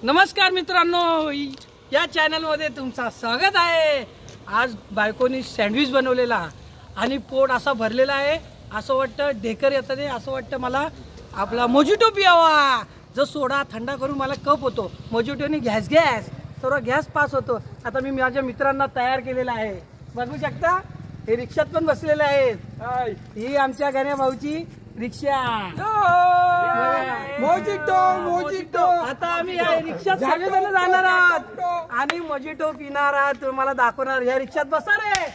नमस्कार मित्रांनो, या चॅनलमध्ये तुमचं स्वागत आहे। आज बायकोनी सँडविच बनवलेला आणि पोट असा भरलेला आहे, असं वाटतं ढेकर येतं ते, असं वाटतं मला आपला मोजिटो पियावा। जो सोडा थंडा करून मला कप होतो, मोजिटोने गॅस सर्व गॅस पास होतो। आता मी माझ्या मित्रांना तयार केलेला आहे, बघू शकता। हे रिक्षात पण बसलेले आहेत, ही आमच्या गण्या भाऊची रिक्षा। मोजिटो आता आम्ही या रिक्षात सगळेजण जाणार आहोत आणि मोजिटो पिणार आहोत, तुम्हाला दाखवणार। या रिक्षात बसा रे,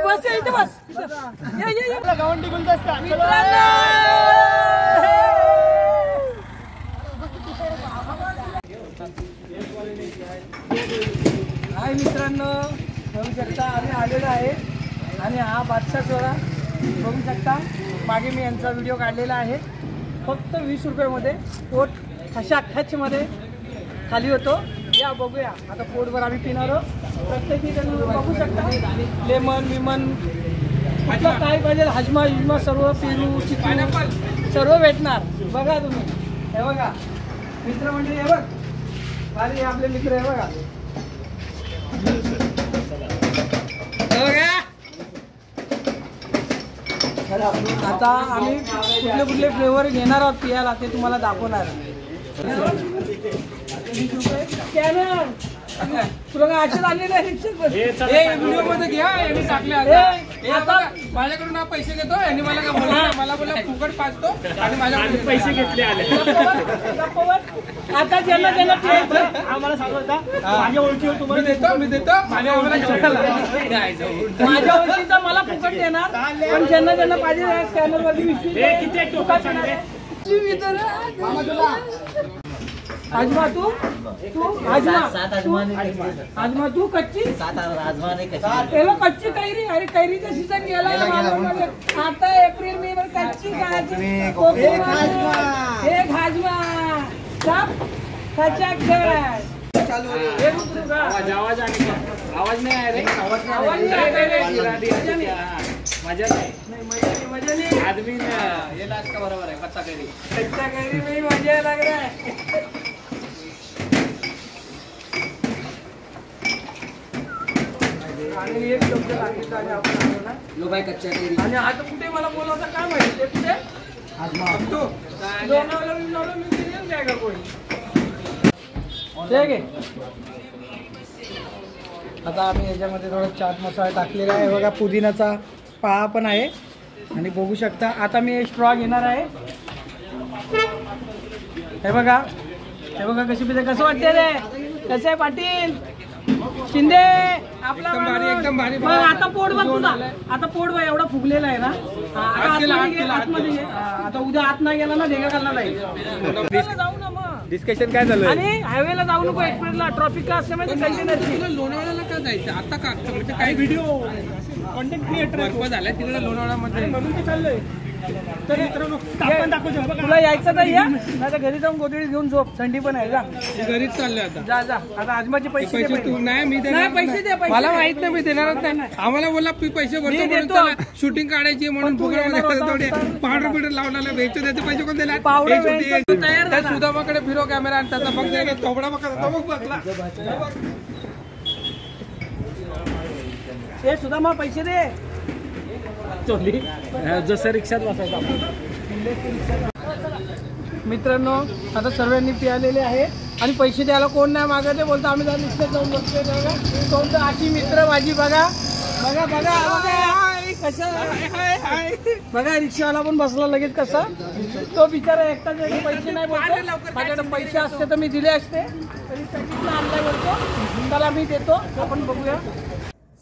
बस इथे बस, गावंडी गुलदस्ता हाय मित्रांनो, बघू शकता आम्ही आलेलो आहे आणि हा बादशाह सोडा बघू शकता। मागे मी यांचा व्हिडिओ काढलेला आहे, फक्त 20 रुपयामध्ये पोट अशा खचमध्ये खाली होतो। या बघूया आता पोटभर आम्ही पिणार आहोत। प्रत्येकी जण बघू शकता, लेमन विमन कुठलं काय पाहिजे, हजमा हिजमा सर्व, पेरू चिकन सर्व भेटणार। बघा तुम्ही, हे बघा मित्रमंडळी, हे बघ भारी आपले मित्र, हे बघा आता आम्ही कुठले कुठले फ्लेवर घेणार आहोत पियाला ते तुम्हाला दाखवणार। तुला काय असेच आले नाही व्हिडिओ मध्ये घ्या, यांनी टाकले। आता माझ्याकडून हा पैसे घेतो, यांनी मला काय बोलला, मला बोलला फुकट पाचतो आणि माझ्याकडून पैसे घेतले आले। आता ज्यांना ज्यांना आम्हाला सांगता माझ्या ओळखीवर तुम्हाला देतो, मी देतो माझ्या ओळखीचा मला फुकट देणार, पण ज्यांना ज्यांना पाहिजे स्कॅनर वरती आजमा तू आजमा तू कच्ची कच्ची कैरी, अरे कैरीचा सीझन गेला आता, एप्रिल मे वर कच्ची एक हाजमा आवाज नहीं आ रही, मजा नहीं आदमी ने ये लास्ट का बराबर है। कच्चा कैरी में ही मजा लग रहा है। आणि एक शब्द सांगितलं आणि आपण आलो ना लो बाय कच्चा कैरी, आणि आता कुठे मला बोलावता काय माहिती, कुठे आजमा लोणावळा मी जाएगा कोई ठीक आहे। आता आम्ही याच्यामध्ये थोडा चाट मसाला टाकलेला आहे, बघा पुदिनाचा पाळा पण आहे आणि बघू शकता। आता मी स्ट्रॉ घेणार आहे, हे बघा कशी पिते, कसं वाटते रे, कसं आहे पाटील शिंदे आपला एकदम भारी। आता पोट बघ तुझा, आता पोट बघ एवढा फुगलेला आहे ना, आतमध्ये आता उद्या आत नाही गेला ना ढेगा खाल्ला नाही। जाऊ ना मग, डिस्कशन काय झालं, आणि हायवेला जाऊ नको, एक्सप्रेसला ट्रॉफिक का असल्यामुळे कंटेनरची लोणावळ्याला का जायचं आता का, म्हणजे काही व्हिडिओ कंटेंट क्रिएटर झालाय तिकडे लोणावळ्यामध्ये, म्हणून ते चाललंय। तर मित्रांनो तुला यायचं नाही या, नाही घरी जाऊन गोधडी घेऊन झोप, थंडी पण आहे, जा घरीच चाललंय आता, जा आता आजमाचे पैसे तू नाही, मी देणार पैसे दे, मला माहित नाही मी देणारच नाही, आम्हाला बोला पैसे भरतो, शूटिंग काढायची म्हणून पावडर बिडर लावला भेटतो, त्याचे पैसे कोण देणार, सुदामाकडे फिरो कॅमेरा आणि त्याचा बघ थोबडा बघला, हे सुदामा पैसे दे, जसं रिक्षात बसायचं। मित्रांनो आता सर्वांनी पियालेले आहे आणि पैसे द्यायला कोण नाही मागत, बोलतो आम्ही रिक्षात जाऊन बसतोय। बघा कोणतं अशी मित्र माझी, बघा बघा बघा कसं, बघा रिक्षावाला पण बसला लगेच कसा, तो बिचारा एकटा पैसे नाही बोलतो, माझ्याकडे पैसे असते तर मी दिले असते, तरी आणलाय बोलतो, त्याला मी देतो। आपण बघूया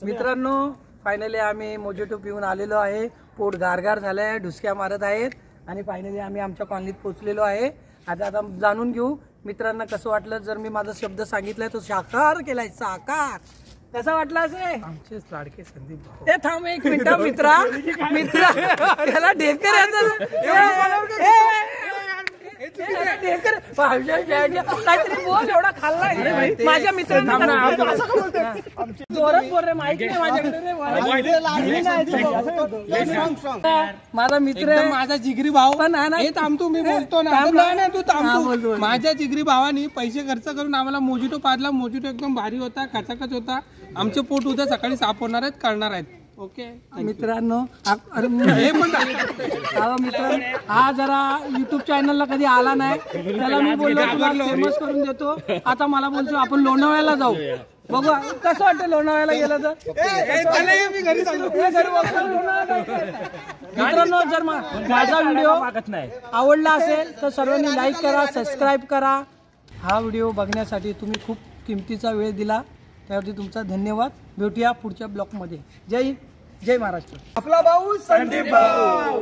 मित्रांनो, फायनली आम्ही मोजिटो पिऊन आलेलो आहे, पोट गारगार झालंय, ढुसक्या मारत आहेत आणि फायनली आम्ही आमच्या कॉलनीत पोहोचलेलो आहे। आता जाणून घेऊ मित्रांना कसं वाटलं, जर मी माझा शब्द सांगितलाय तो साकार केलाय, साकार कसा वाटला असे आमचे लाडके संदीप। ते थांब एक मिनिट मित्रा त्याला ढेकर काहीतरी बोल, एवढा खाल्लाय माझ्या मित्रांना. जोरात बोल रे, माहिती नाही माझ्याकडे रे. माझा मित्र, माझा जिगरी भाऊ पण हे थांबतो, मी बोलतो ना. नाही तू थांबतो. माझ्या जिगरी भावानी पैसे खर्च करून आम्हाला मोजिटो पाजला. मोजिटो एकदम भारी होता, खचाखच होता. आमचे पोट उद्या सकाळी साफ होणार आहेत, करणार आहेत. ओके मित्रांनो, मित्रांनो हा जरा युट्यूब चॅनलला कधी आला नाही, त्याला मी बोललो तुला फेमस करून देतो. आता मला बोलतो आपण लोणावळ्याला जाऊ, बघू कसं वाटतं लोणावळ्याला गेलं तर. मित्रांनो, जर माझा व्हिडिओ आवडला असेल तर सर्वांनी लाईक करा, सबस्क्राईब करा. हा व्हिडिओ बघण्यासाठी तुम्ही खूप किमतीचा वेळ दिला, त्यावरती तुमचा धन्यवाद. भेटूया पुढच्या ब्लॉगमध्ये. जय हिंद, जय महाराष्ट्र. आपला भाऊ संदीप भाऊ.